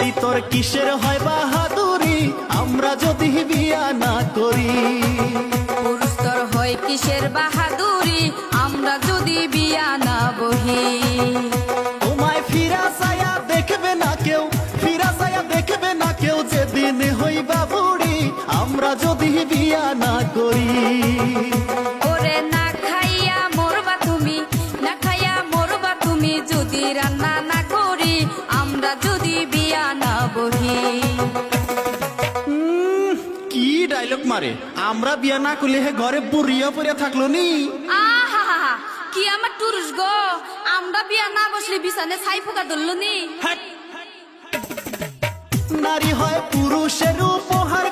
নারী তোর কিসের হয় বাহাদুরি আমরা যদি বিয়া না করি। পুরুষ তোর হয় কিসের বাহাদুরি আমরা যদি বিয়া না বহি। তোমায় ফিরা ছায়া দেখবে না কেউ, ফিরা ছায়া দেখবে না কেউ, যেদিন হইবা বুড়ি আমরা যদি বিয়া না করি। ওরে না খাইয়া মরবা তুমি, না খাইয়া মরবা তুমি যদি রান্না না করি আমরা যদি বিয়া না বহি। কি ডায়লগ মারে, আমরা বিয়া না করলে হে ঘরে বুড়িয়া পড়িয়া থাকলো নি। আহা কি আমার টুরুস গো, আমরা বিয়া না বসলে বিছানে ছাই পোকা ধরলো নি। নারী হয় পুরুষের উপহার